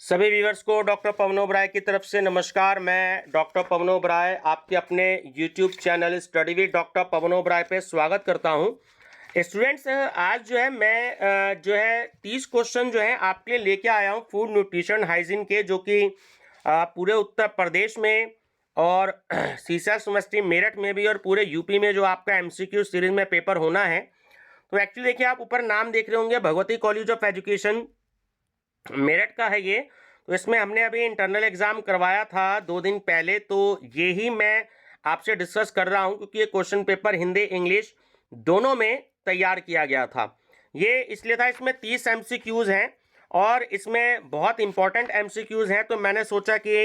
सभी व्यूअर्स को डॉक्टर पवन ओबराय की तरफ से नमस्कार। मैं डॉक्टर पवन ओबराय आपके अपने YouTube channel study with doctor Pavan Oberoi पे स्वागत करता हूं। स्टूडेंट्स, आज जो है मैं 30 क्वेश्चन जो है आपके लिए लेके आया हूं फूड न्यूट्रिशन हाइजीन के, जो कि पूरे उत्तर प्रदेश में और सीसैट यूनिवर्सिटी मेरठ में भी और पूरे यूपी में जो आपका एमसीक्यू सीरीज में पेपर होना है। तो एक्चुअली देखिए, आप ऊपर नाम देख रहे होंगे, Bhagwati college of education Meerut का है ये। तो इसमें हमने अभी इंटरनल एग्जाम करवाया था 2 दिन पहले, तो ये ही मैं आपसे डिस्कस कर रहा हूं क्योंकि ये क्वेश्चन पेपर हिंदी इंग्लिश दोनों में तैयार किया गया था। ये इसलिए था, इसमें 30 एमसीक्यूज हैं और इसमें बहुत इंपॉर्टेंट एमसीक्यूज हैं। तो मैंने सोचा कि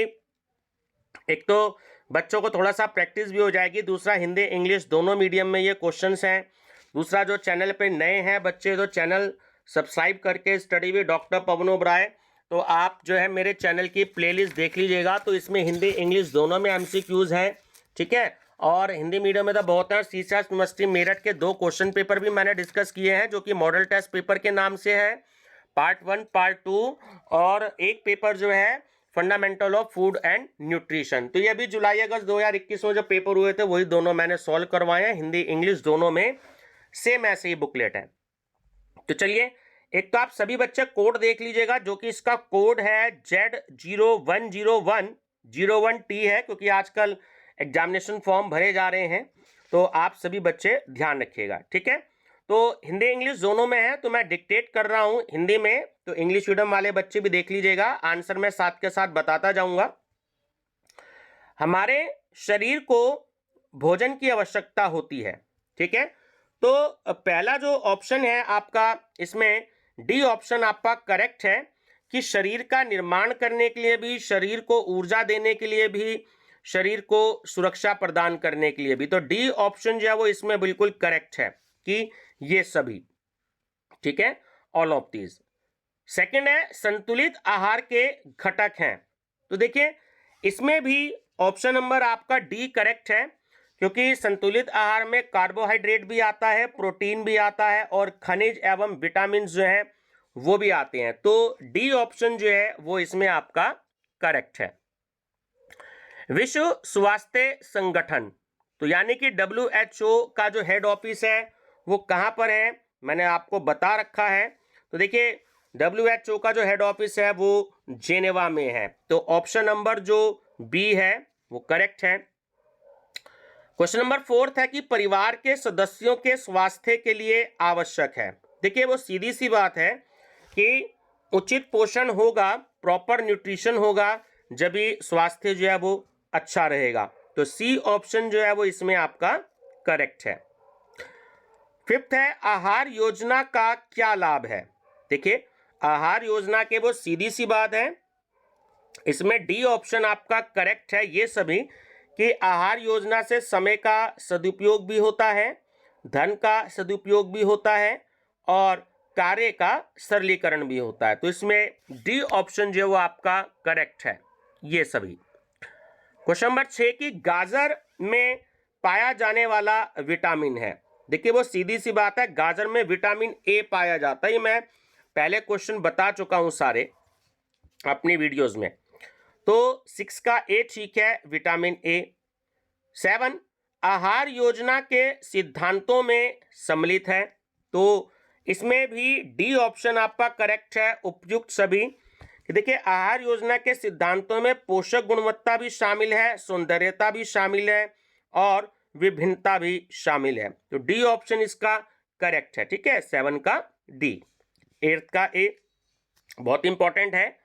एक तो बच्चों को थोड़ा सा प्रैक्टिस भी हो जाएगी, दूसरा हिंदी इंग्लिश दोनों मीडियम में ये क्वेश्चंस हैं। दूसरा, जो चैनल पे नए हैं बच्चे, तो चैनल सब्सक्राइब करके study with doctor Pavan Oberoi, तो आप जो है मेरे चैनल की प्लेलिस्ट देख लीजिएगा। तो इसमें हिंदी इंग्लिश दोनों में एमसीक्यूज हैं, ठीक है। और हिंदी मीडियम में तो बहुत है। सीसैट यूनिवर्सिटी मेरठ के 2 क्वेश्चन पेपर भी मैंने डिस्कस किए हैं, जो कि मॉडल टेस्ट पेपर के नाम से है, पार्ट 1 पार्ट 2, और एक पेपर जो है fundamental of food and nutrition. तो ये अभी जुलाई अगस्त 2021 में जो पेपर हुए थे वही दोनों मैंने सॉल्व करवाए हैं। हिंदी इंग्लिश दोनों में सेम ऐसे ही बुकलेट है। तो चलिए, एक तो आप सभी बच्चे कोड देख लीजिएगा, जो कि इसका कोड है Z010101T है, क्योंकि आजकल एग्जामिनेशन फॉर्म भरे जा रहे हैं। तो आप सभी बच्चे ध्यान रखिएगा, ठीक है। तो हिंदी इंग्लिश दोनों में है, तो मैं डिक्टेट कर रहा हूं हिंदी में, तो इंग्लिश मीडियम वाले बच्चे भी देख लीजिएगा, आंसर मैं साथ के साथ बताता जाऊंगा। हमारे शरीर को भोजन की आवश्यकता होती है, ठीक है। तो पहला जो ऑप्शन है आपका, इसमें डी ऑप्शन आपका करेक्ट है कि शरीर का निर्माण करने के लिए भी, शरीर को ऊर्जा देने के लिए भी, शरीर को सुरक्षा प्रदान करने के लिए भी। तो डी ऑप्शन जो है वो इसमें बिल्कुल करेक्ट है कि ये सभी, ठीक है, ऑल ऑफ दीज। सेकंड है, संतुलित आहार के घटक हैं। तो देखिए, इसमें भी ऑप्शन नंबर आपका डी करेक्ट है, क्योंकि संतुलित आहार में कार्बोहाइड्रेट भी आता है, प्रोटीन भी आता है और खनिज एवं विटामिन जो है वो भी आते हैं। तो डी ऑप्शन जो है वो इसमें आपका करेक्ट है। विश्व स्वास्थ्य संगठन, तो यानी कि WHO का जो हेड ऑफिस है वो कहां पर है, मैंने आपको बता रखा है। तो देखिए, WHO का जो हेड ऑफिस है वो जेनेवा में है। तो ऑप्शन नंबर जो बी है वो करेक्ट है। क्वेश्चन नंबर 4 है कि परिवार के सदस्यों के स्वास्थ्य के लिए आवश्यक है। देखिए, वो सीधी सी बात है कि उचित पोषण होगा, प्रॉपर न्यूट्रिशन होगा, जब भी स्वास्थ्य जो है वो अच्छा रहेगा। तो सी ऑप्शन जो है वो इसमें आपका करेक्ट है। 5th है, आहार योजना का क्या लाभ है। देखिए, आहार योजना के वो सीधी सी बात है, इसमें डी ऑप्शन आपका करेक्ट है। ये सभी कि आहार योजना से समय का सदुपयोग भी होता है, धन का सदुपयोग भी होता है और कार्य का सरलीकरण भी होता है। तो इसमें डी ऑप्शन जो है वो आपका करेक्ट है, ये सभी। क्वेश्चन नंबर 6 की गाजर में पाया जाने वाला विटामिन है। देखिए, वो सीधी सी बात है, गाजर में विटामिन ए पाया जाता है। ये मैं पहले क्वेश्चन बता चुका हूं सारे अपनी वीडियोस में। तो 6 का ए ठीक है, विटामिन ए। 7, आहार योजना के सिद्धांतों में सम्मिलित है। तो इसमें भी डी ऑप्शन आपका करेक्ट है, उपयुक्त सभी। देखिए, आहार योजना के सिद्धांतों में पोषक गुणवत्ता भी शामिल है, सौंदर्यता भी शामिल है और विभिन्नता भी शामिल है। तो डी ऑप्शन इसका करेक्ट है, ठीक है, 7 का डी। 8 का ए बहुत इंपॉर्टेंट है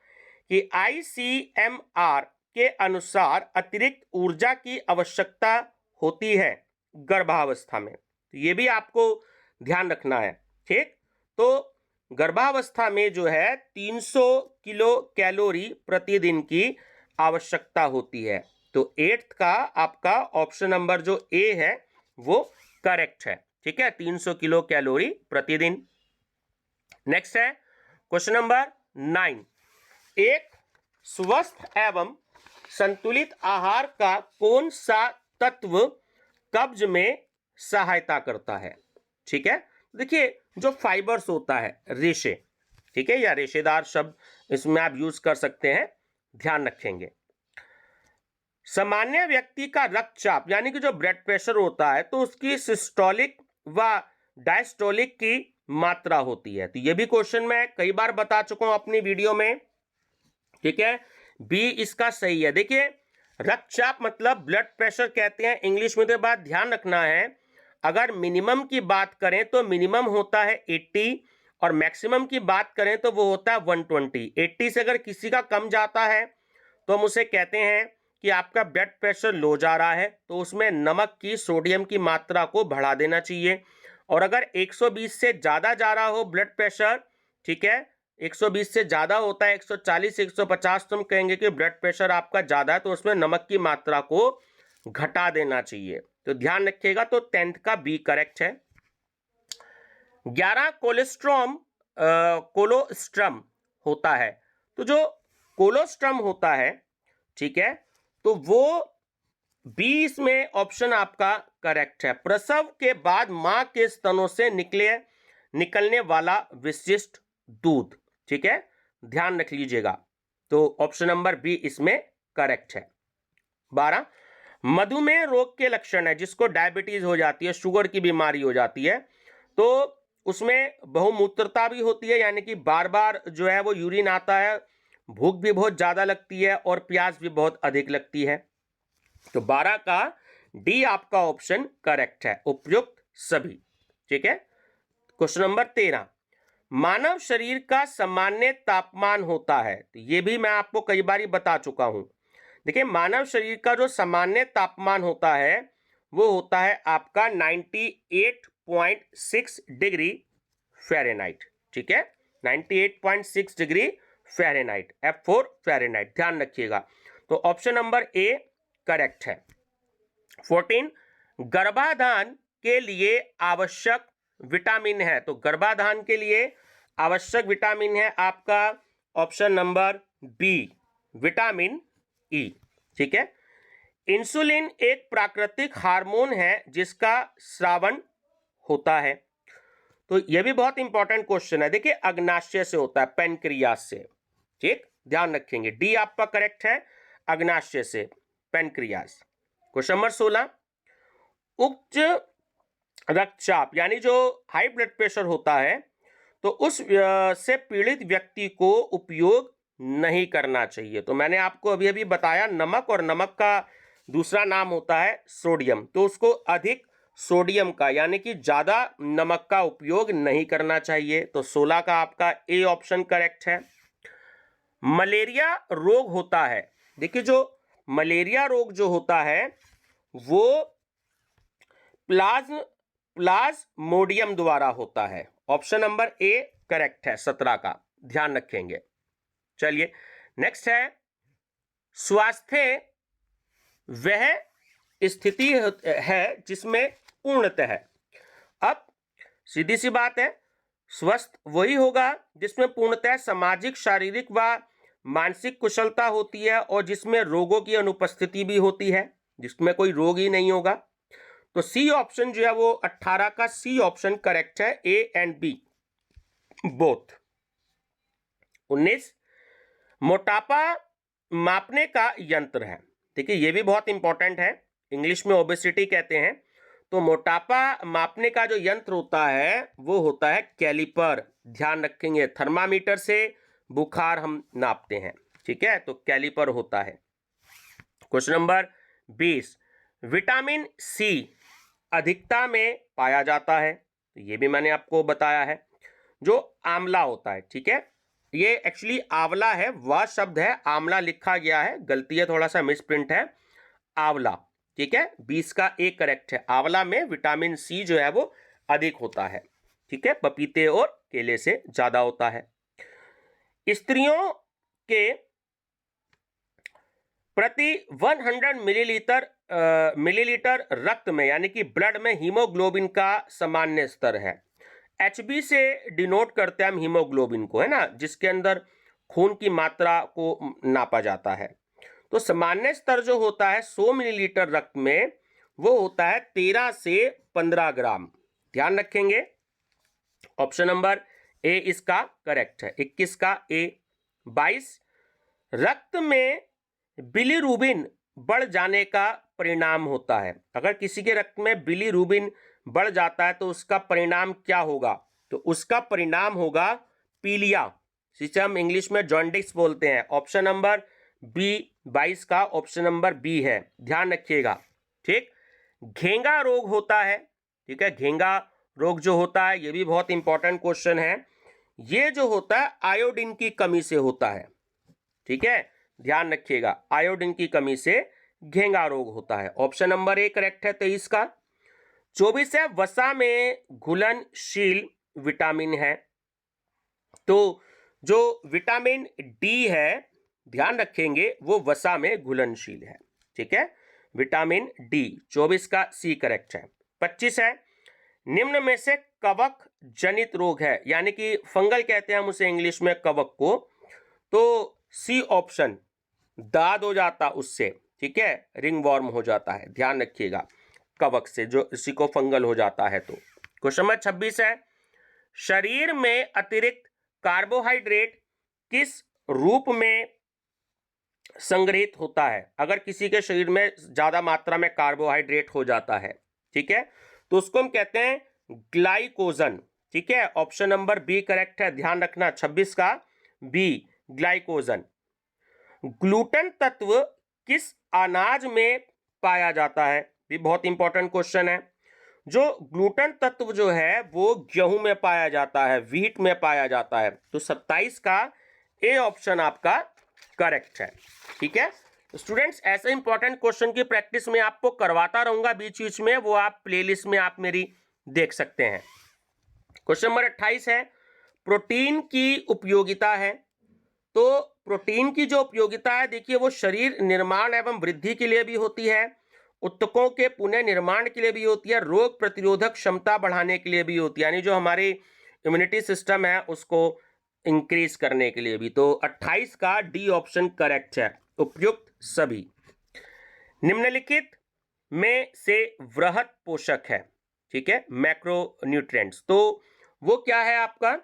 कि ICMR के अनुसार अतिरिक्त ऊर्जा की आवश्यकता होती है गर्भावस्था में। तो ये भी आपको ध्यान रखना है, ठीक। तो गर्भावस्था में जो है 300 किलो कैलोरी प्रतिदिन की आवश्यकता होती है। तो 8th का आपका ऑप्शन नंबर जो ए है वो करेक्ट है, ठीक है, 300 किलो कैलोरी प्रतिदिन। नेक्स्ट है क्वेश्चन नंबर 9, एक स्वस्थ एवं संतुलित आहार का कौन सा तत्व कब्ज में सहायता करता है। ठीक है, देखिए, जो फाइबर्स होता है, रेशे, ठीक है, या रेशेदार शब्द इसमें आप यूज कर सकते हैं, ध्यान रखेंगे। सामान्य व्यक्ति का रक्तचाप यानी कि जो ब्लड प्रेशर होता है, तो उसकी सिस्टोलिक व डायस्टोलिक की मात्रा होती है। तो ये भी क्वेश्चन मैं कई बार बता चुका हूं अपनी वीडियो में, ठीक है। बी इसका सही है। देखिए, रक्तचाप मतलब ब्लड प्रेशर कहते हैं इंग्लिश में। तो बात ध्यान रखना है, अगर मिनिमम की बात करें तो मिनिमम होता है 80 और मैक्सिमम की बात करें तो वो होता है 120। 80 से अगर किसी का कम जाता है तो हम उसे कहते हैं कि आपका ब्लड प्रेशर लो जा रहा है, तो उसमें नमक की, सोडियम की मात्रा को बढ़ा देना चाहिए। और अगर 120 से ज़्यादा जा रहा हो ब्लड प्रेशर, ठीक है, 120 से ज़्यादा होता है, 140 150, तो हम कहेंगे कि ब्लड प्रेशर आपका ज़्यादा है, तो उसमें नमक की मात्रा को घटा देना चाहिए। तो ध्यान रखिएगा, तो 10th का बी करेक्ट है। 11 कोलोस्ट्रम होता है। तो जो कोलोस्ट्रम होता है, ठीक है, तो वो 20 में ऑप्शन आपका करेक्ट है। प्रसव के बाद मां के स्तनों से निकलने वाला विशिष्ट दूध, ठीक है, ध्यान रख लीजिएगा। तो ऑप्शन नंबर बी इसमें करेक्ट है। 12 मधुमेह रोग के लक्षण है, जिसको डायबिटीज हो जाती है, शुगर की बीमारी हो जाती है, तो उसमें बहुमूत्रता भी होती है, यानी कि बार बार जो है वो यूरिन आता है, भूख भी बहुत ज्यादा लगती है और प्यास भी बहुत अधिक लगती है। तो 12 का डी आपका ऑप्शन करेक्ट है, उपयुक्त सभी, ठीक है। क्वेश्चन नंबर 13 मानव शरीर का सामान्य तापमान होता है। तो ये भी मैं आपको कई बार बता चुका हूं। देखिए, मानव शरीर का जो सामान्य तापमान होता है वो होता है आपका 98.6 डिग्री फ़ारेनहाइट, ठीक है, 98.6 डिग्री फ़ारेनहाइट, F4 फ़ारेनहाइट, ध्यान रखिएगा। तो ऑप्शन नंबर ए करेक्ट है। 14 गर्भाधान के लिए आवश्यक विटामिन है। तो गर्भाधान के लिए आवश्यक विटामिन है आपका option number B, vitamin E, ठीक है। इंसुलिन एक प्राकृतिक हार्मोन है जिसका स्रावन होता है। तो यह भी बहुत इंपॉर्टेंट क्वेश्चन है। देखिए, अग्नाशय से होता है, पेनक्रियास से, ठीक, ध्यान रखेंगे। डी आपका करेक्ट है, अग्नाशय से, पेनक्रियास। क्वेश्चन नंबर 16 उच्च रक्तचाप यानी जो हाई ब्लड प्रेशर होता है, तो उस से पीड़ित व्यक्ति को उपयोग नहीं करना चाहिए। तो मैंने आपको अभी अभी बताया, नमक, और नमक का दूसरा नाम होता है सोडियम, तो उसको अधिक सोडियम का यानी कि ज्यादा नमक का उपयोग नहीं करना चाहिए। तो 16 का आपका ए ऑप्शन करेक्ट है। मलेरिया रोग होता है। देखिए, जो मलेरिया रोग जो होता है वो प्लाज्मोडियम द्वारा होता है। ऑप्शन नंबर ए करेक्ट है 17 का, ध्यान रखेंगे। चलिए, नेक्स्ट है स्वास्थ्य वह स्थिति है जिसमें पूर्णतः है। अब सीधी सी बात है, स्वस्थ वही होगा जिसमें पूर्णतः सामाजिक, शारीरिक व मानसिक कुशलता होती है और जिसमें रोगों की अनुपस्थिति भी होती है, जिसमें कोई रोग ही नहीं होगा। तो सी ऑप्शन जो है वो 18 का सी ऑप्शन करेक्ट है, ए एंड बी बोथ। 19 मोटापा मापने का यंत्र है। देखिए, ये भी बहुत इंपॉर्टेंट है, इंग्लिश में ओबेसिटी कहते हैं। तो मोटापा मापने का जो यंत्र होता है वो होता है कैलिपर, ध्यान रखेंगे। थर्मामीटर से बुखार हम नापते हैं, ठीक है, तो कैलिपर होता है। क्वेश्चन नंबर 20 विटामिन सी अधिकता में पाया जाता है। तो ये भी मैंने आपको बताया है। जो आंवला होता है, ठीक है, ये एक्चुअली आंवला है, वह शब्द है, आंवला लिखा गया है, गलती है, थोड़ा सा मिसप्रिंट है, आंवला, ठीक है। 20 का ए करेक्ट है। आंवला में विटामिन सी जो है वो अधिक होता है, ठीक है, पपीते और केले से ज्यादा होता है। स्त्रियों के प्रति 100 मिलीलीटर रक्त में यानी कि ब्लड में हीमोग्लोबिन का सामान्य स्तर है। HB से डिनोट करते हैं हम हीमोग्लोबिन को, है ना, जिसके अंदर खून की मात्रा को नापा जाता है। तो सामान्य स्तर जो होता है 100 मिलीलीटर रक्त में, वो होता है 13 से 15 ग्राम, ध्यान रखेंगे। ऑप्शन नंबर ए इसका करेक्ट है। 21 का ए। 22, रक्त में बिलीरुबिन बढ़ जाने का परिणाम होता है। अगर किसी के रक्त में बिलीरुबिन बढ़ जाता है तो उसका परिणाम क्या होगा? तो उसका परिणाम होगा पीलिया, जिसे हम इंग्लिश में जॉन्डिस बोलते हैं। ऑप्शन नंबर बी 22 का ऑप्शन नंबर बी है, ध्यान रखिएगा। ठीक, घेंगा रोग होता है। ठीक है, घेंगा रोग जो होता है ये भी बहुत इंपॉर्टेंट क्वेश्चन है। ये जो होता है आयोडीन की कमी से होता है। ठीक है, ध्यान रखिएगा, आयोडीन की कमी से घेंगा रोग होता है। ऑप्शन नंबर ए करेक्ट है 23 का। 24 है, वसा में घुलनशील विटामिन है। तो जो विटामिन डी है, ध्यान रखेंगे, वो वसा में घुलनशील है। ठीक है, विटामिन डी। 24 का सी करेक्ट है। 25 है, निम्न में से कवक जनित रोग है, यानी कि फंगल कहते हैं हम उसे इंग्लिश में कवक को, तो सी ऑप्शन, दाद हो जाता उससे। ठीक है, रिंग वॉर्म हो जाता है, ध्यान रखिएगा, कवक से जो इसी को फंगल हो जाता है। तो क्वेश्चन नंबर 26 है, शरीर में अतिरिक्त कार्बोहाइड्रेट किस रूप में संग्रहित होता है? अगर किसी के शरीर में ज्यादा मात्रा में कार्बोहाइड्रेट हो जाता है, ठीक है, तो उसको हम कहते हैं ग्लाइकोजन। ठीक है, ऑप्शन नंबर बी करेक्ट है, ध्यान रखना, 26 का बी, ग्लाइकोजन। ग्लूटेन तत्व किस अनाज में पाया जाता है? ये बहुत इंपॉर्टेंट क्वेश्चन है। जो ग्लूटेन तत्व जो है वो गेहूं में पाया जाता है, व्हीट में पाया जाता है। तो 27 का ए ऑप्शन आपका करेक्ट है। ठीक है स्टूडेंट्स, ऐसे इंपॉर्टेंट क्वेश्चन की प्रैक्टिस में आपको करवाता रहूंगा बीच बीच में, वो आप प्लेलिस्ट में आप मेरी देख सकते हैं। क्वेश्चन नंबर 28 है, प्रोटीन की उपयोगिता है। तो प्रोटीन की जो उपयोगिता है, देखिए, वो शरीर निर्माण एवं वृद्धि के लिए भी होती है, उत्तकों के पुनः निर्माण के लिए भी होती है, रोग प्रतिरोधक क्षमता बढ़ाने के लिए भी होती है, यानी जो हमारी इम्यूनिटी सिस्टम है उसको इंक्रीज करने के लिए भी। तो 28 का डी ऑप्शन करेक्ट है, उपयुक्त सभी। निम्नलिखित में से वृहत पोषक है, ठीक है, मैक्रोन्यूट्रिएंट्स, तो वो क्या है आपका?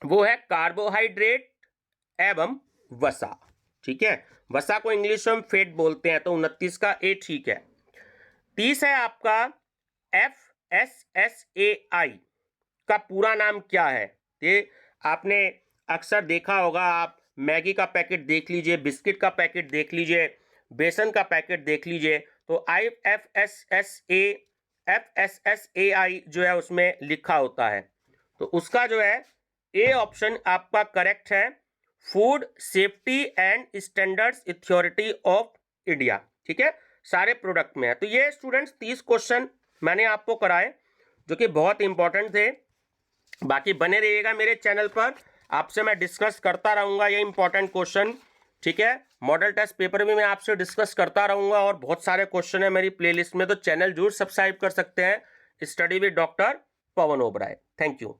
वो है कार्बोहाइड्रेट एवं वसा। ठीक है, वसा को इंग्लिश में फैट बोलते हैं, तो 29 का ए ठीक है। 30 है आपका, FSSAI का पूरा नाम क्या है? ये आपने अक्सर देखा होगा, आप मैगी का पैकेट देख लीजिए, बिस्किट का पैकेट देख लीजिए, बेसन का पैकेट देख लीजिए, तो FSSAI जो है उसमें लिखा होता है, तो उसका जो है ए ऑप्शन आपका करेक्ट है, food safety and standards authority of India. ठीक है, सारे प्रोडक्ट में है। तो ये स्टूडेंट्स 30 क्वेश्चन मैंने आपको कराए जो कि बहुत इंपॉर्टेंट थे। बाकी बने रहिएगा मेरे चैनल पर, आपसे मैं डिस्कस करता रहूंगा ये इंपॉर्टेंट क्वेश्चन। ठीक है, मॉडल टेस्ट पेपर भी मैं आपसे डिस्कस करता रहूंगा, और बहुत सारे क्वेश्चन है मेरी प्लेलिस्ट में, तो चैनल जरूर सब्सक्राइब कर सकते हैं, study with doctor Pavan Oberoi. Thank you.